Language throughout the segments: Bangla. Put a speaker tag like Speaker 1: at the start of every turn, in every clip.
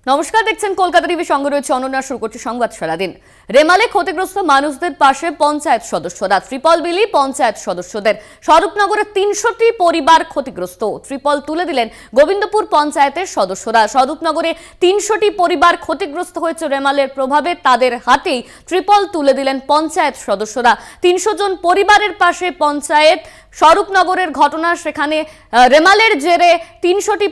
Speaker 1: নমস্কার, দেখছেন কলকাতা টিভি, সঙ্গে রয়েছে অনন্যা। শুরু করছে সংবাদ সারাদিন। রেমালে ক্ষতিগ্রস্ত মানুষদের পাশে পঞ্চায়েত সদস্যরা। ত্রিপল বিলি পঞ্চায়েত সদস্যদের। স্বরূপনগরের ৩০০টি পরিবার ক্ষতিগ্রস্ত। ত্রিপল তুলে দিলেন গোবিন্দপুর পঞ্চায়েতের সদস্যরা। স্বরূপনগরে ৩০০টি পরিবার ক্ষতিগ্রস্ত হয়েছে রেমালের প্রভাবে। তাদের হাতেই ত্রিপল তুলে দিলেন পঞ্চায়েত সদস্যরা। ৩০০ জন পরিবারের পাশে পঞ্চায়েত। স্বরূপনগরের ঘটনা, সেখানে রেমালের জেরে ৩০০টি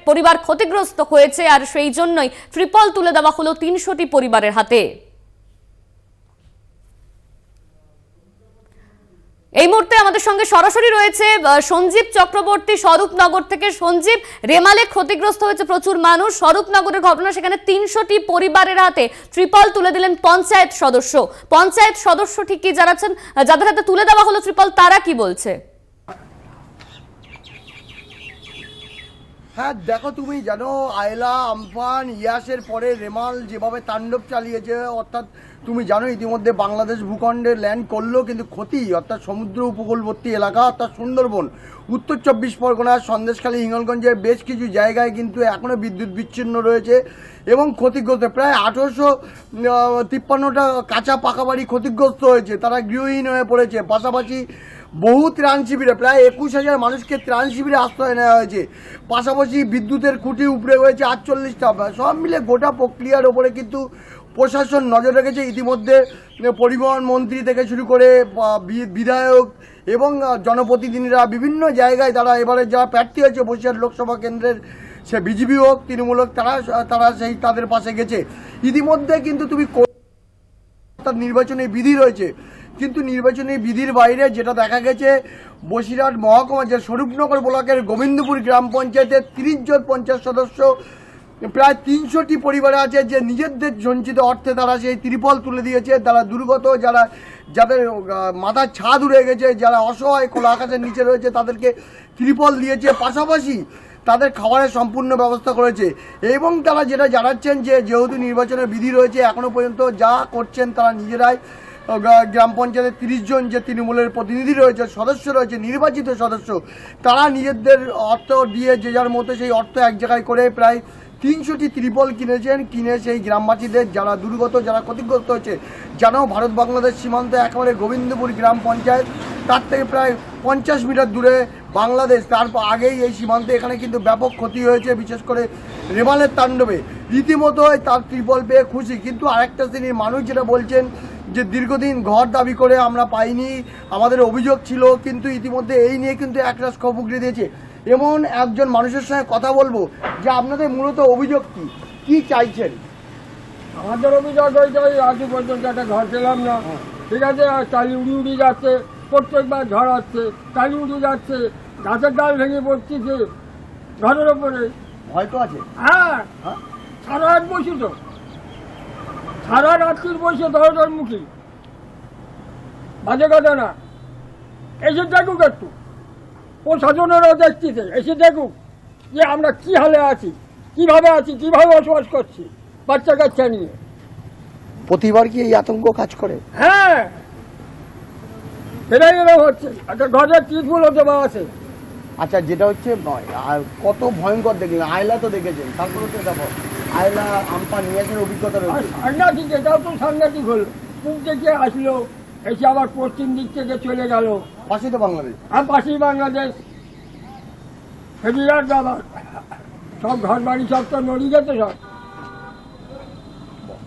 Speaker 1: পরিবার ক্ষতিগ্রস্ত হয়েছে, আর সেই জন্যই ত্রিপল তুলে দেওয়া হলো ৩০০টি পরিবারের হাতে। এই মুহূর্তে আমাদের সঙ্গে সরাসরি রয়েছে সঞ্জীব চক্রবর্তী স্বরূপনগর থেকে। সঞ্জীব, রেমালে ক্ষতিগ্রস্ত হয়েছে প্রচুর মানুষ। স্বরূপনগরের ঘটনা, সেখানে ৩০০টি পরিবারের হাতে ত্রিপল তুলে দিলেন পঞ্চায়েত সদস্য। পঞ্চায়েত সদস্য ঠিক কি জানাচ্ছেন, যাদের হাতে তুলে দেওয়া হলো ত্রিপল, তারা কি বলছে?
Speaker 2: হ্যাঁ দেখো, তুমি জানো আয়লা, আমফান, ইয়াসের পরে রেমাল যেভাবে তাণ্ডব চালিয়েছে, অর্থাৎ তুমি জানো ইতিমধ্যে বাংলাদেশ ভূখণ্ডে ল্যান্ড করলো, কিন্তু ক্ষতি অর্থাৎ সমুদ্র উপকূলবর্তী এলাকা অর্থাৎ সুন্দরবন, উত্তর ২৪ পরগনা, সন্দেশখালী, হিঙ্গলগঞ্জের বেশ কিছু জায়গায় কিন্তু এখনও বিদ্যুৎ বিচ্ছিন্ন রয়েছে এবং ক্ষতিগ্রস্ত। প্রায় ১৮৫৩টা কাঁচা পাকা বাড়ি ক্ষতিগ্রস্ত হয়েছে, তারা গৃহহীন হয়ে পড়েছে। পাশাপাশি বহু ত্রাণ শিবিরে প্রায় ২১,০০০ মানুষকে ত্রাণ শিবিরে আশ্রয় নেওয়া হয়েছে। পাশাপাশি বিদ্যুতের খুঁটি উপড়ে হয়েছে ৪৮টা। সব মিলে গোটা প্রক্রিয়ার ওপরে কিন্তু প্রশাসন নজর রেখেছে। ইতিমধ্যে পরিবহন মন্ত্রী থেকে শুরু করে বিধায়ক এবং জনপ্রতিনিধিরা বিভিন্ন জায়গায়, তারা এবারে যারা প্রার্থী হয়েছে বসিরহাট লোকসভা কেন্দ্রের, সে বিজেপি হোক তৃণমূল হোক, তারা সেই তাদের পাশে গেছে। ইতিমধ্যে কিন্তু তুমি নির্বাচনী বিধি রয়েছে, কিন্তু নির্বাচনী বিধির বাইরে যেটা দেখা গেছে, বসিরহাট মহকুমা যে স্বরূপনগর ব্লকের গোবিন্দপুর গ্রাম পঞ্চায়েতের ৩০ জন পঞ্চায়েত সদস্য, প্রায় ৩০০টি পরিবার আছে যে নিজেদের সঞ্চিত অর্থে তারা সেই ত্রিপল তুলে দিয়েছে। তারা দুর্গত, যাদের মাথার ছাদ উড়ে গেছে, যারা অসহায় খোলা আকাশের নিচে রয়েছে, তাদেরকে ত্রিপল দিয়েছে। পাশাপাশি তাদের খাবারের সম্পূর্ণ ব্যবস্থা করেছে এবং তারা যেটা জানাচ্ছেন যে যেহেতু নির্বাচনের বিধি রয়েছে, এখনও পর্যন্ত যা করছেন তারা নিজেরাই গ্রাম পঞ্চায়েতের ৩০ জন যে তৃণমূলের প্রতিনিধি রয়েছে, সদস্য রয়েছে, নির্বাচিত সদস্য, তারা নিজেদের অর্থ দিয়ে যে যার মতো সেই অর্থ এক জায়গায় করে প্রায় ৩০০টি ত্রিপল কিনেছেন। কিনে সেই গ্রামবাসীদের, যারা দুর্গত, যারা ক্ষতিগ্রস্ত হয়েছে, জানো ভারত বাংলাদেশ সীমান্তে একেবারে গোবিন্দপুর গ্রাম পঞ্চায়েত, তার থেকে প্রায় ৫০ মিটার দূরে বাংলাদেশ, তারপর আগেই এই সীমান্তে এখানে কিন্তু ব্যাপক ক্ষতি হয়েছে, বিশেষ করে রেমালের তাণ্ডবে। রীতিমতোই তার ত্রিপল পেয়ে খুশি, কিন্তু আরেকটা শ্রেণীর মানুষ যেটা বলছেন যে দীর্ঘদিন ঘর দাবি করে আমরা পাইনি, আমাদের অভিযোগ ছিল, কিন্তু ইতিমধ্যে এই নিয়ে কিন্তু একরাশ ক্ষোভ উগড়ে দিয়েছে। এমন একজন মানুষের সঙ্গে কথা বলবো, যে আপনাদের মূলত অভিযোগ কি চাইছেন?
Speaker 3: আমাদের অভিযোগ হয়েছে আজ পর্যন্ত একটা ঘর পেলাম না, ঠিক আছে, আর টালি উড়ি যাচ্ছে, প্রত্যেকবার ঝড় হচ্ছে, টালি উড়ে যাচ্ছে, গাছের ডাল ভেঙে পড়ছে ঘরের ওপরে।
Speaker 2: হয়তো আছে,
Speaker 3: হ্যাঁ, সারা রাত বসি তো, সারা রাত্রির বসে দরজার মুখী, বাজে কথা না। এসে দেখুক, একটু প্রশাসনেরও দেখতেছে, এসে দেখুক যে আমরা কি হালে আছি, কিভাবে আছি, কিভাবে বসবাস করছি বাচ্চা কাচ্চা নিয়ে।
Speaker 2: প্রতিবার কি এই আতঙ্ক কাজ করে?
Speaker 3: হ্যাঁ, এটাই এরকম হচ্ছে। একটা ঘরের ত্রিপল হতে আছে।
Speaker 2: আচ্ছা, যেটা হচ্ছে আর কত ভয়ঙ্কর দেখলেন, আয়লা তো দেখেছেন, তারপরে তো দেখো আয়লা, আমফান, ইয়াসের অভিজ্ঞতা রয়েছে।
Speaker 3: সাংঘাতিক, এটাও তো সাংঘাতিক হলো। পূব থেকে আসলো, এসে আবার পশ্চিম দিক থেকে চলে গেল।
Speaker 2: পাশেই তো বাংলাদেশ।
Speaker 3: আর পাশেই বাংলাদেশ, বিরাট ব্যাপার। সব ঘর বাড়ি সব তো নড়ি গেছে সব।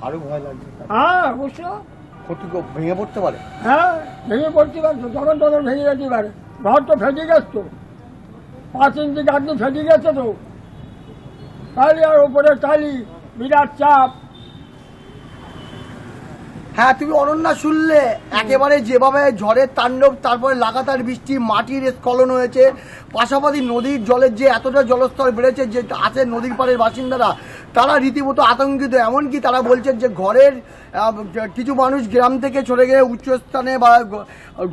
Speaker 2: আরো ভয় লাগছে।
Speaker 3: হ্যাঁ, অবশ্য
Speaker 2: ক্ষতি ভেঙে পড়তে পারে।
Speaker 3: হ্যাঁ, ভেঙে পড়তে পারছো, তখন ভেঙে যেতে পারে। ঘর তো ফেটে গেছে তো, ৫ ইঞ্চি গাড়ি ফেটে গেছে তো, তাহলে আর ওপরে টালি, বিরাট চাপ।
Speaker 2: হ্যাঁ, তুমি অনন্যা শুনলে একেবারে যেভাবে ঝড়ের তাণ্ডব, তারপরে লাগাতার বৃষ্টি, মাটির স্খলন হয়েছে, পাশাপাশি নদীর জলের যে এতটা জলস্তর বেড়েছে, যে আছে নদীর পাড়ের বাসিন্দারা, তারা রীতিমতো আতঙ্কিত। এমনকি তারা বলছেন যে ঘরের কিছু মানুষ গ্রাম থেকে চলে গিয়ে উচ্চস্থানে বা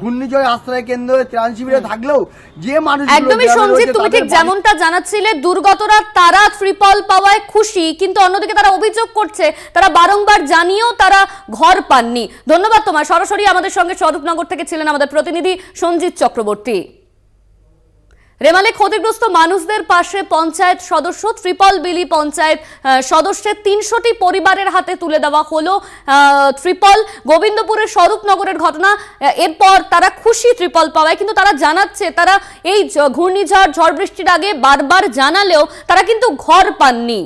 Speaker 2: ঘূর্ণিঝড় আশ্রয় কেন্দ্রে ত্রাণ শিবিরে থাকলেও যে মানুষ,
Speaker 1: একদমই সঞ্জিত, তুমি ঠিক যেমনটা জানাচ্ছিলে, দুর্গতরা তারা ত্রিপল পাওয়ায় খুশি, কিন্তু অন্যদিকে তারা অভিযোগ করছে তারা বারংবার জানিয়েও তারা ঘর পাননি। ধন্যবাদ তোমার। সরাসরি আমাদের সঙ্গে স্বরূপনগর থেকে ছিলেন আমাদের প্রতিনিধি সঞ্জিত চক্রবর্তী। রেমালে ক্ষতিগ্রস্ত মানুষদের পাশে পঞ্চায়েত সদস্য, ত্রিপল বিলি পঞ্চায়েত সদস্যের ৩০০টি পরিবারের হাতে তুলে দেওয়া হলো ত্রিপল। গোবিন্দপুরের স্বরূপনগরের ঘটনা, এরপর তারা খুশি ত্রিপল পাওয়ায়, কিন্তু তারা জানাচ্ছে তারা এই ঘূর্ণিঝড় ঝড় বৃষ্টির আগে বারবার জানালেও তারা কিন্তু ঘর পাননি।